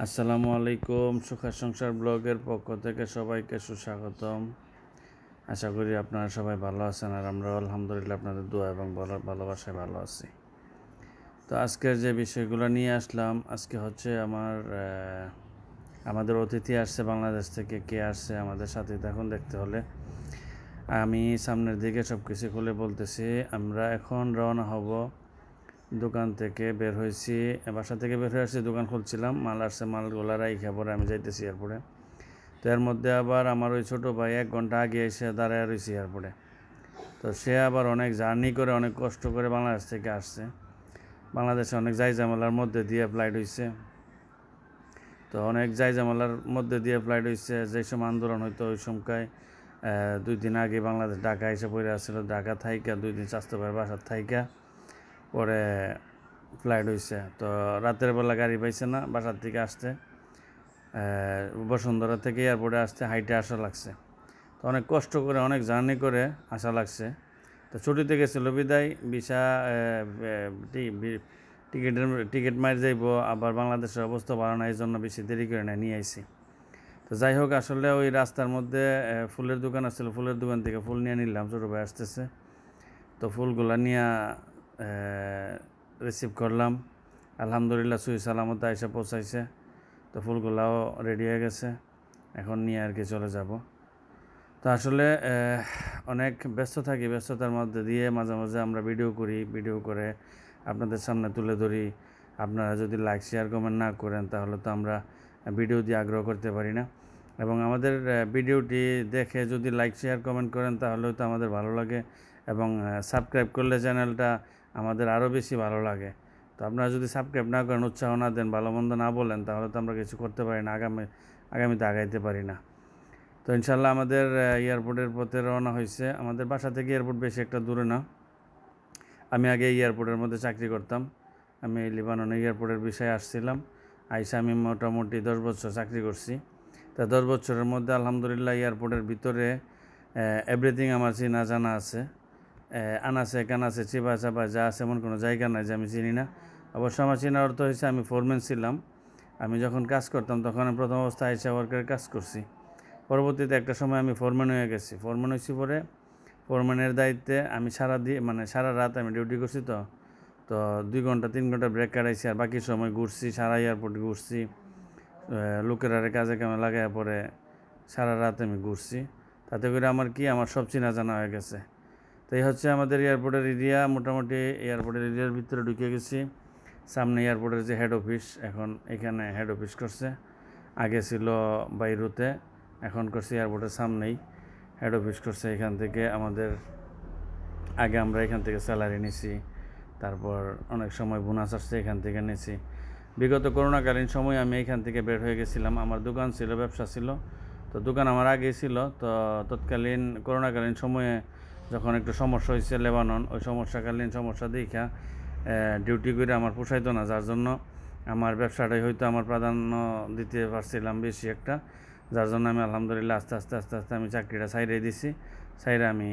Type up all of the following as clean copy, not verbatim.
আসসালামু আলাইকুম। সুখের সংসার ব্লগের পক্ষ থেকে সবাইকে সুস্বাগতম। আশা করি আপনারা সবাই ভালো আছেন, আর আমরা আলহামদুলিল্লাহ আপনাদের দোয়া এবং ভালোবাসায় ভালো আছি। তো আজকের যে বিষয়গুলো নিয়ে আসলাম, আজকে হচ্ছে আমাদের অতিথি আসছে বাংলাদেশ থেকে। কে আসছে আমাদের সাথে থাকুন, দেখতে হলে আমি সামনের দিকে সব কিছু খুলে বলতেছি। আমরা এখন রওনা হব। দোকান থেকে বের হয়েছি, বাসা থেকে বের হয়ে আসছি, দোকান খুলছিলাম, মাল আসছে, মালগুলা রাইখা পরে আমি যাইতেছি এয়ারপোর্টে। তো এর মধ্যে আবার আমার ওই ছোটো ভাই 1 ঘন্টা আগে এসে দাঁড়ায় রয়েছে এয়ারপোর্টে। তো সে আবার অনেক জার্নি করে, অনেক কষ্ট করে বাংলাদেশ থেকে আসছে। বাংলাদেশে অনেক জাইজামালার মধ্যে দিয়ে ফ্লাইট হয়েছে। তো অনেক জাইজামালার মধ্যে দিয়ে ফ্লাইট হয়েছে। যেই সময় আন্দোলন হইতো ওই সময় 2 দিন আগে বাংলাদেশ ঢাকা এসে পড়ে আসছিল। ঢাকা থাইকা 2 দিন স্বাস্থ্য ভাইয়ের বাসার থাইকা পরে ফ্লাইট হয়েছে। তো রাতের বেলা গাড়ি পাইছে না বাসার থেকে আসতে, বসুন্ধরা থেকে এয়ারপোর্টে আসতে হাইটে আসা লাগছে। তো অনেক কষ্ট করে, অনেক জার্নি করে আসা লাগছে। তো ছুটিতে গেছিলো বিদায় ভিসা টিকিট মার যাইব, আবার বাংলাদেশের অবস্থা ভালো না, এই জন্য বেশি দেরি করে নিয়ে আইছি। তো যাই হোক, আসলে ওই রাস্তার মধ্যে ফুলের দোকান আসছিল, ফুলের দোকান থেকে ফুল নিয়ে নিলাম। ছোটো ভাই আসতেছে, তো ফুলগুলা নিয়ে রিসিভ করলাম। আলহামদুলিল্লাহ সুই সালামত এসে পৌঁছাইছে। তো ফুলগুলাও রেডি হয়ে গেছে, এখন নিয়ে আর কি চলে যাব। তো আসলে অনেক ব্যস্ত থাকি, ব্যস্ততার মধ্যে দিয়ে মাঝে মাঝে আমরা ভিডিও করি, ভিডিও করে আপনাদের সামনে তুলে ধরি। আপনারা যদি লাইক শেয়ার কমেন্ট না করেন তাহলে তো আমরা ভিডিও দিয়ে আগ্রহ করতে পারি না। এবং আমাদের ভিডিওটি দেখে যদি লাইক শেয়ার কমেন্ট করেন তাহলেও তো আমাদের ভালো লাগে, এবং সাবস্ক্রাইব করলে চ্যানেলটা আমাদের আরও বেশি ভালো লাগে। তো আপনারা যদি সাবস্ক্রাইব না করেন, উৎসাহ না দেন, ভালো মন্দ না বলেন, তাহলে তো আমরা কিছু করতে পারি না, আগামীতে আগাইতে পারি না। তো ইনশাল্লাহ আমাদের এয়ারপোর্টের পথে রওনা হয়েছে। আমাদের বাসা থেকে এয়ারপোর্ট বেশি একটা দূরে না। আমি আগে এয়ারপোর্টের মধ্যে চাকরি করতাম। আমি লিবাননে এয়ারপোর্টের বিষয়ে আসছিলাম। আইসা আমি মোটামুটি 10 বছর চাকরি করছি। তা 10 বছরের মধ্যে আলহামদুলিল্লাহ এয়ারপোর্টের ভিতরে এভরিথিং আমার চিনা জানা আছে। আনাচে কানাচে চিবা চাপা যা আছে, এমন কোনো জায়গা নাই যে আমি চিনি না। অবশ্য আমার চেনার অর্থ হয়েছে আমি ফোরম্যান ছিলাম। আমি যখন কাজ করতাম তখন আমি প্রথম অবস্থায় আইসা ওয়ার্কের কাজ করছি। পরবর্তীতে একটা সময় আমি ফোরম্যান হয়ে গেছি। ফোরম্যান হয়েছি পরে ফোরম্যানের দায়িত্বে আমি সারা রাত আমি ডিউটি করছি। তো তো 2 ঘন্টা 3 ঘন্টা ব্রেক কাটাইছি, আর বাকি সময় ঘুরছি, সারা এয়ারপোর্ট ঘুরছি। লোকের আরে কাজে কামে লাগায় পরে সারা রাত আমি ঘুরছি। তাতে করে আমার সব চেনা জানা হয়ে গেছে। তো এই হচ্ছে আমাদের এয়ারপোর্টের এরিয়া। মোটামুটি এয়ারপোর্টের এরিয়ার ভিতরে ঢুকে গেছি। সামনে এয়ারপোর্টের যে হেড অফিস, এখন এখানে হেড অফিস করছে। আগে ছিল বাইরুতে, এখন করছে এয়ারপোর্টের সামনেই হেড অফিস করছে। এখান থেকে আমরা এখান থেকে স্যালারি নিছি, তারপর অনেক সময় বোনাস আসছে, এখান থেকে নিছি। বিগত করোনাকালীন সময় আমি এখান থেকে বের হয়ে গেছিলাম। আমার দোকান ছিল, ব্যবসা ছিল। তো দোকান আমার আগেই ছিল। তো তৎকালীন করোনাকালীন সময়ে যখন একটু সমস্যা হয়েছে লেবানন, ওই সমস্যা দেখা ডিউটি করে আমার পোষাইতো না, যার জন্য আমার ব্যবসাটাই হয়তো আমার প্রাধান্য দিতে পারছিলাম বেশি একটা। যার জন্য আমি আলহামদুলিল্লাহ আস্তে আস্তে আস্তে আস্তে আমি চাকরিটা ছাইড়ে দিছি। ছাইড়ে আমি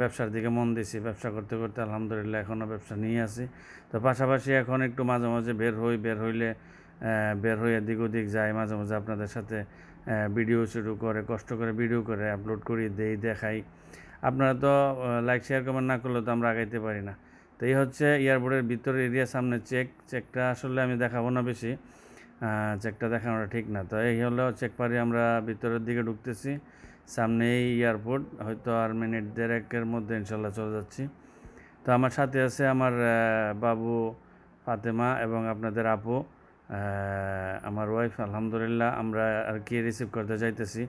ব্যবসার দিকে মন দিছি। ব্যবসা করতে করতে আলহামদুলিল্লাহ এখনও ব্যবসা নিয়ে আছি। তো পাশাপাশি এখন একটু মাঝে মাঝে বের হয়ে এদিক ওদিক যাই, মাঝে মাঝে আপনাদের সাথে ভিডিও শুরু করে, কষ্ট করে ভিডিও করে আপলোড করি, দেখাই। আপনারা তো লাইক শেয়ার কমেন্ট না করলে তো আমরা আগাইতে পারি না। তো এই হচ্ছে এয়ারপোর্টের ভিতরের এরিয়ার সামনে চেকটা আসলে আমি দেখাবো না বেশি, চেকটা দেখানোটা ঠিক না। তো এই হলো চেক পারি, আমরা ভিতরের দিকে ঢুকতেছি। সামনেই এয়ারপোর্ট, হয়তো আর মিনিট 1.5-এর মধ্যে ইনশাল্লাহ চলে যাচ্ছি। তো আমার সাথে আছে আমার বাবু ফাতেমা এবং আপনাদের আপু, আমার ওয়াইফ। আলহামদুলিল্লাহ আমরা আর কি রিসিভ করতে চাইতেছি।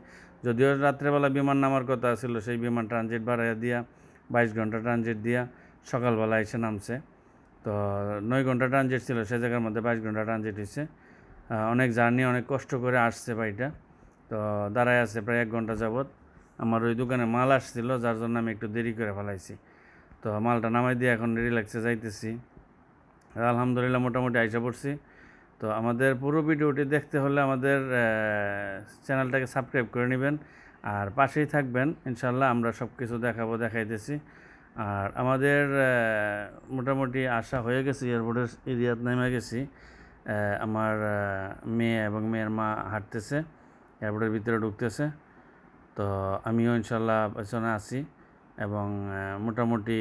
যদিও রাত্রেবেলা বিমান নামার কথা ছিল, সেই বিমান ট্রানজিট বাড়াইয়া দিয়া 22 ঘন্টা ট্রানজিট দিয়া সকালবেলা এসে নামছে। তো 9 ঘন্টা ট্রানজিট ছিল, সে জায়গার মধ্যে 22 ঘন্টা ট্রানজিট হয়েছে। অনেক জার্নি, অনেক কষ্ট করে আসছে ভাইটা। তো দাঁড়ায় আছে প্রায় 1 ঘন্টা যাবৎ। আমার ওই দোকানে মাল আসছিল, যার জন্য আমি একটু দেরি করে ফেলাইছি। তো মালটা নামাই দিয়ে এখন রিল্যাক্সে যাইতেছি। আলহামদুলিল্লাহ মোটামুটি আইসা পড়ছি। তো আমাদের পুরো ভিডিওটি দেখতে হলে আমাদের চ্যানেলটাকে সাবস্ক্রাইব করে নেবেন, আর পাশেই থাকবেন। ইনশাল্লাহ আমরা সব কিছু দেখাইতেছি। আর আমাদের মোটামুটি আসা হয়ে গেছে, এয়ারপোর্টের এরিয়াত নেমে গেছি। আমার মেয়ে এবং মেয়ের মা হাঁটতেছে, এয়ারপোর্টের ভিতরে ঢুকতেছে। তো আমিও ইনশাল্লাহ পেছনে আছি এবং মোটামুটি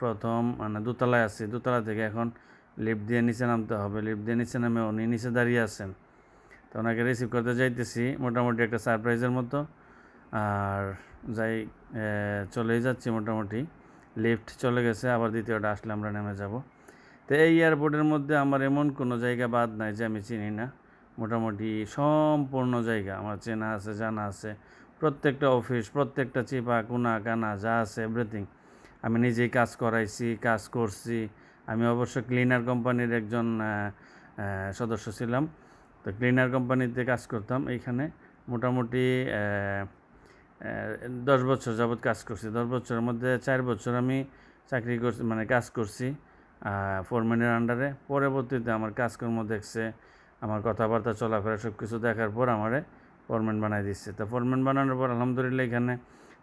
প্রথম মানে দোতলায় আছি। দোতলা থেকে এখন লিফট দিয়ে নিচে নামতে হবে। লিফট দিয়ে নিচে নামে উনি নিচে দাঁড়িয়ে আছেন। তো ওনাকে রিসিভ করতে যাইতেছি, মোটামুটি একটা সারপ্রাইজের মতো। আর যাই চলেই যাচ্ছি মোটামুটি। লিফট চলে গেছে, আবার দ্বিতীয়টা আসলে আমরা নেমে যাব। তো এই এয়ারপোর্টের মধ্যে আমার এমন কোনো জায়গা বাদ নাই যে আমি চিনি না। মোটামুটি সম্পূর্ণ জায়গা আমার চেনা আছে, জানা আছে। প্রত্যেকটা অফিস, প্রত্যেকটা চিপা কোনা কানা যা আছে এভরিথিং আমি নিজেই কাজ করাইছি, কাজ করছি। আমি অবশ্য ক্লিনার কোম্পানির একজন সদস্য ছিলাম। তো ক্লিনার কোম্পানিতে কাজ করতাম এইখানে। মোটামুটি 10 বছর যাবৎ কাজ করছি। 10 বছরের মধ্যে 4 বছর আমি চাকরি করছি, মানে কাজ করছি ফোরম্যানের আন্ডারে। পরবর্তীতে আমার কাজকর্ম দেখছে, আমার কথাবার্তা চলাফেরা সব কিছু দেখার পর আমারে ফোরম্যান বানাই দিচ্ছে। তো ফোরম্যান বানানোর পর আলহামদুলিল্লাহ এখানে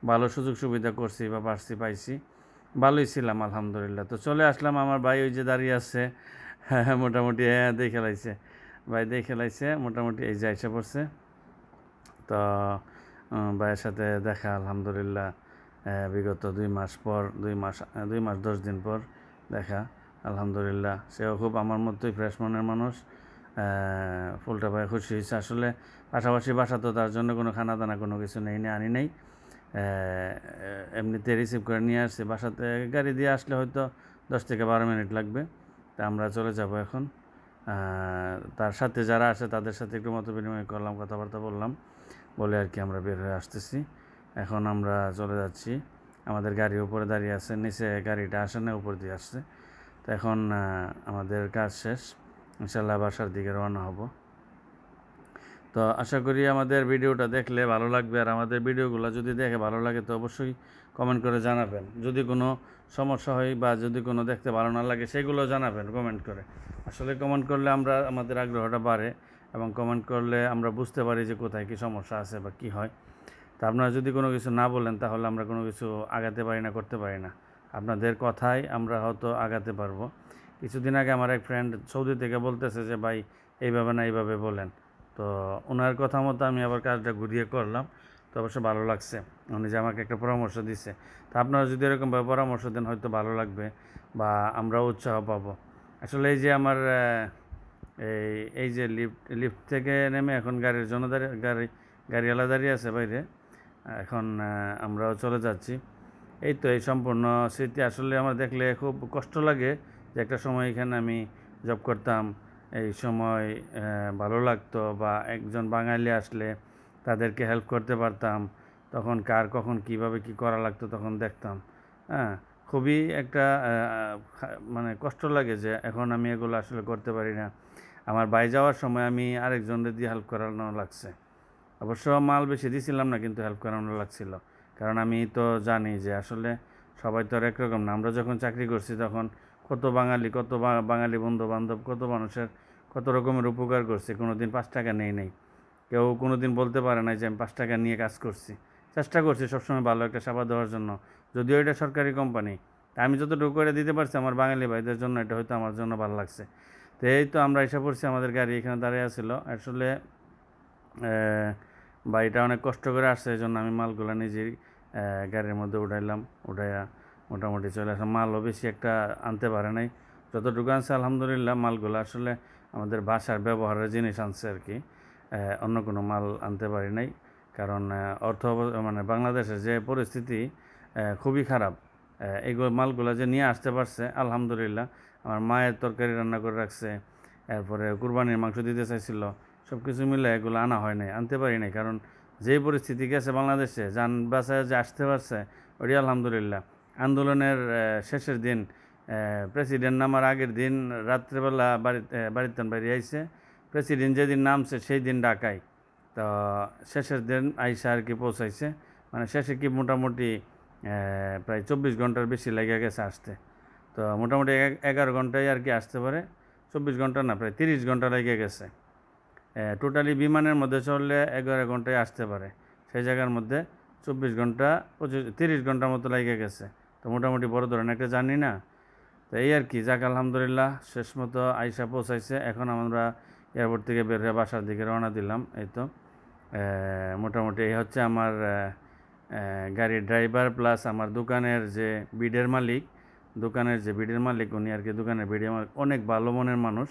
ভালো সুযোগ সুবিধা করছি বা পাইছি, ভালোই ছিলাম আলহামদুলিল্লাহ। তো চলে আসলাম, আমার ভাই ওই যে দাঁড়িয়ে আছে, মোটামুটি দেখে লাইছে, ভাই দেখে লাইছে মোটামুটি এই যে এসে পড়ছে। তো ভাইয়ের সাথে দেখা আলহামদুলিল্লাহ বিগত 2 মাস পর, 2 মাস 10 দিন পর দেখা আলহামদুলিল্লাহ। সেও খুব আমার মতোই ফ্রেশ মনের মানুষ। ফুলটা ভাই খুশি হয়েছে আসলে। পাশাপাশি বাসা তো তার জন্য কোনো খানা দানা কোনো কিছু নেই, আনি নেই, এমনিতে রিসিভ করে নিয়ে আসছি। বাসাতে গাড়ি দিয়ে আসলে হয়তো 10 থেকে 12 মিনিট লাগবে। তা আমরা চলে যাব এখন। তার সাথে যারা আসে তাদের সাথে একটু মত বিনিময় করলাম, কথাবার্তা বললাম, বলে আর কি আমরা বের হয়ে আসতেছি। এখন আমরা চলে যাচ্ছি। আমাদের গাড়ি উপরে দাঁড়িয়ে আছে, নিচে গাড়িটা আসে না, উপর দিয়ে আসছে। তো এখন আমাদের কাজ শেষ, ইনশাল্লাহ বাসার দিকে রওনা হব। তো আশা করি আমাদের ভিডিওটা দেখলে ভালো লাগবে। আর আমাদের ভিডিওগুলো যদি দেখে ভালো লাগে তো অবশ্যই কমেন্ট করে জানাবেন। যদি কোনো সমস্যা হয় বা যদি কোনো দেখতে ভালো না লাগে সেগুলো জানাবেন কমেন্ট করে। আসলে কমেন্ট করলে আমাদের আগ্রহটা বাড়ে এবং কমেন্ট করলে আমরা বুঝতে পারি যে কোথায় কী সমস্যা আছে বা কী হয়। তা আপনারা যদি কোনো কিছু না বলেন তাহলে আমরা কোনো কিছু আগাতে পারি না, করতে পারি না। আপনাদের কথাই আমরা হয়তো আগাতে পারবো। কিছুদিন আগে আমার এক ফ্রেন্ড সৌদি থেকে বলতেছে যে ভাই এইভাবে না এইভাবে বলেন। তো ওনার কথা মতো আমি আবার কাজটা ঘুরিয়ে করলাম। তো অবশ্য ভালো লাগছে, উনি যে আমাকে একটা পরামর্শ দিচ্ছে। তা আপনারা যদি এরকমভাবে পরামর্শ দেন হয়তো ভালো লাগবে বা আমরাও উৎসাহ পাবো। আসলে এই যে আমার এই যে লিফট থেকে নেমে এখন গাড়ির জন্য গাড়িওয়ালা দাঁড়িয়ে আছে বাইরে। এখন আমরাও চলে যাচ্ছি। এই তো এই সম্পূর্ণ স্মৃতি আসলে আমার দেখলে খুব কষ্ট লাগে যে একটা সময় এখানে আমি জব করতাম। এই সময় ভালো লাগতো, বা একজন বাঙালি আসলে তাদেরকে হেল্প করতে পারতাম। তখন কার কখন কিভাবে কি করা লাগতো তখন দেখতাম। হ্যাঁ, খুবই একটা মানে কষ্ট লাগে যে এখন আমি এগুলো আসলে করতে পারি না। আমার বাই যাওয়ার সময় আমি আরেকজনদের দিয়ে হেল্প করানো লাগছে। অবশ্য মাল বেশি দিছিলাম না, কিন্তু হেল্প করানো লাগছিল। কারণ আমি তো জানি যে আসলে সবাই তো আর একরকম না। আমরা যখন চাকরি করছি তখন কত বাঙালি, কত বাঙালি বন্ধু বান্ধব, কত মানুষের কত রকমের উপকার করছি। কোনো দিন 5 টাকা নেই। কেউ কোনো দিন বলতে পারে না যে আমি 5 টাকা নিয়ে কাজ করছি। চেষ্টা করছি সবসময় ভালো একটা সেবা দেওয়ার জন্য, যদিও এটা সরকারি কোম্পানি। তা আমি যতটুকু করে দিতে পারছি আমার বাঙালি ভাইদের জন্য, এটা হয়তো আমার জন্য ভালো লাগছে। তো এই তো আমরা এসে পড়ছি, আমাদের গাড়ি এখানে দাঁড়িয়ে আছিল। আসলে বাড়িটা অনেক কষ্ট করে আসছে, এই জন্য আমি মালগুলো নিজেই গাড়ির মধ্যে উঠাইলাম। উঠাইয়া মোটামুটি চলে আসলাম। মালও বেশি একটা আনতে পারে নাই, যতটুকু আনছে আলহামদুলিল্লাহ। মালগুলো আসলে আমাদের বাসার ব্যবহারের জিনিস আনছে আর কি, অন্য কোনো মাল আনতে পারি নাই। কারণ মানে বাংলাদেশের যে পরিস্থিতি খুবই খারাপ। এইগুলো মালগুলো যে নিয়ে আসতে পারছে আলহামদুলিল্লাহ। আমার মায়ের তরকারি রান্না করে রাখছে, এরপরে কুরবানির মাংস দিতে চাইছিল, সব কিছু মিলে এগুলো আনা হয় নাই, আনতে পারি নাই। কারণ যেই পরিস্থিতি গেছে বাংলাদেশে, যান বাসায় যে আসতে পারছে ওটি আলহামদুলিল্লাহ। আন্দোলনের শেষের দিন, প্রেসিডেন্ট নামার আগের দিন রাত্রেবেলা বাড়িতে বাইরে আইছে। প্রেসিডেন্ট যেদিন নামছে সেই দিন ঢাকায়। তো শেষের দিন আইসা আর কি পৌঁছাইছে, মানে শেষে কি মোটামুটি প্রায় 24 ঘন্টার বেশি লেগে গেছে আসতে। তো মোটামুটি 11 ঘন্টায় আর কি আসতে পারে, 24 ঘন্টা না, প্রায় 30 ঘন্টা লেগে গেছে। টোটালি বিমানের মধ্যে চললে 11 ঘন্টায় আসতে পারে, সেই জায়গার মধ্যে 24 ঘন্টা 30 ঘন্টার মতো লেগে গেছে। তো মোটামুটি বড় ধরনের একটা জার্নি না। তো এই আর কি, যাক আলহামদুলিল্লাহ শেষ মতো আইসা পৌঁছাইছে। এখন আমরা এয়ারপোর্ট থেকে বের হয়ে বাসার দিকে রওনা দিলাম। এই তো মোটামুটি এই হচ্ছে আমার গাড়ির ড্রাইভার প্লাস আমার দোকানের যে বিডের মালিক উনি আর কি, দোকানের বিডের মালিক অনেক ভালো মনের মানুষ।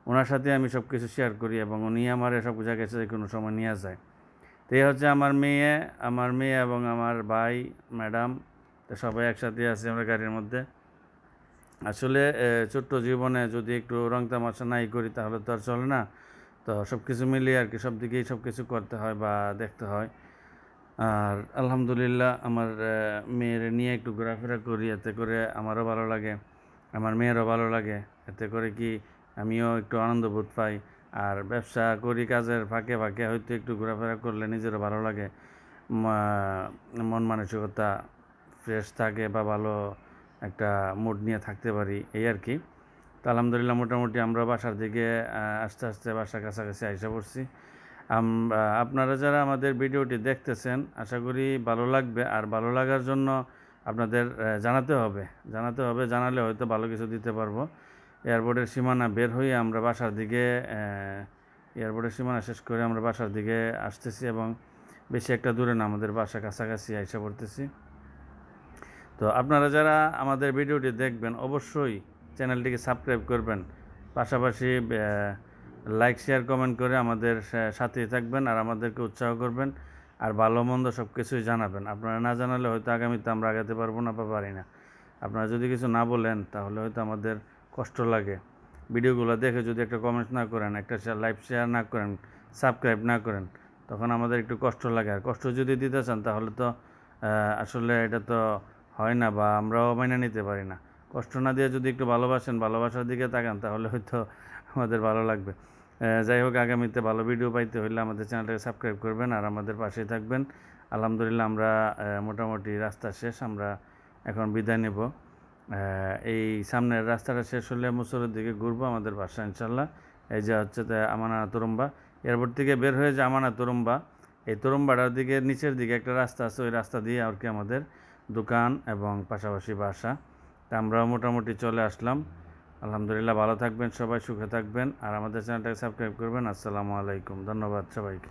ওনার সাথে আমি সব কিছু শেয়ার করি এবং উনি আমার সব জায়গায় যে কোনো সময় নিয়ে যায়। তো এই হচ্ছে আমার মেয়ে এবং আমার ভাই, ম্যাডাম, তো সবাই একসাথে আছি আমরা গাড়ির মধ্যে। আসলে ছোট্ট জীবনে যদি একটু রং তামাশা নাই করি তাহলে তো আর চলে না। তো সব কিছু মিলিয়ে আর কি সব দিকেই সব কিছু করতে হয় বা দেখতে হয়। আর আলহামদুলিল্লাহ আমার মেয়ের নিয়ে একটু ঘোরাফেরা করি, এতে করে আমারও ভালো লাগে, আমার মেয়েরও ভালো লাগে। এতে করে কি আমিও একটু আনন্দ বোধ পাই। আর ব্যবসা করি, কাজের ফাঁকে ফাঁকে হয়তো একটু ঘোরাফেরা করলে নিজেরও ভালো লাগে, মন মানসিকতা ফ্রেশ থাকে বা ভালো একটা মুড নিয়ে থাকতে পারি, এই আর কি। তো আলহামদুলিল্লাহ মোটামুটি আমরা বাসার দিকে আস্তে আস্তে বাসার কাছাকাছি আইসা পড়ছি। আপনারা যারা আমাদের ভিডিওটি দেখতেছেন আশা করি ভালো লাগবে। আর ভালো লাগার জন্য আপনাদের জানালে হয়তো ভালো কিছু দিতে পারবো। এয়ারপোর্টের সীমানা বের হয়ে আমরা বাসার দিকে এয়ারপোর্টের সীমানা শেষ করে আমরা বাসার দিকে আসতেছি এবং বেশি একটা দূরে না, আমাদের বাসা কাছাকাছি আইসা পড়তেছি। তো আপনারা যারা আমাদের ভিডিওটি দেখবেন অবশ্যই চ্যানেলটিকে সাবস্ক্রাইব করবেন, পাশাপাশি লাইক শেয়ার কমেন্ট করে আমাদের সাথেই থাকবেন আর আমাদেরকে উৎসাহ করবেন। আর ভালো মন্দ সব কিছুই জানাবেন। আপনারা না জানালে হয়তো আগামীতে আমরা আগাতে পারবো না বা পারি না। আপনারা যদি কিছু না বলেন তাহলে হয়তো আমাদের কষ্ট লাগে। ভিডিওগুলো দেখে যদি একটা কমেন্ট না করেন, একটা লাইভ শেয়ার না করেন, সাবস্ক্রাইব না করেন, তখন আমাদের একটু কষ্ট লাগে। আর কষ্ট যদি দিতে চান তাহলে তো আসলে এটা তো হয় না বা আমরাও মাইনে নিতে পারি না। কষ্ট না দিয়ে যদি একটু ভালোবাসেন, ভালোবাসার দিকে তাকান, তাহলে হয়তো আমাদের ভালো লাগবে। যাই হোক, আগামীতে ভালো ভিডিও পাইতে হলে আমাদের চ্যানেলটাকে সাবস্ক্রাইব করবেন আর আমাদের পাশেই থাকবেন। আলহামদুলিল্লাহ আমরা মোটামুটি রাস্তা শেষ, আমরা এখন বিদায় নেব। এই সামনের রাস্তাটা শেষ হলে মুসুরের দিকে ঘুরবো আমাদের বাসা ইনশাল্লাহ। এই যে হচ্ছে আমানা তরুম্বা, এয়ারপোর্ট থেকে বের হয়ে যে আমানা তরুম্বা, এই তরুম্বাটার দিকে নিচের দিকে একটা রাস্তা আছে, ওই রাস্তা দিয়ে আর কি আমাদের দোকান এবং পাশাপাশি বাসা। তা আমরাও মোটামুটি চলে আসলাম। আলহামদুলিল্লাহ ভালো থাকবেন সবাই, সুখে থাকবেন আর আমাদের চ্যানেলটাকে সাবস্ক্রাইব করবেন। আসসালামু আলাইকুম, ধন্যবাদ সবাইকে।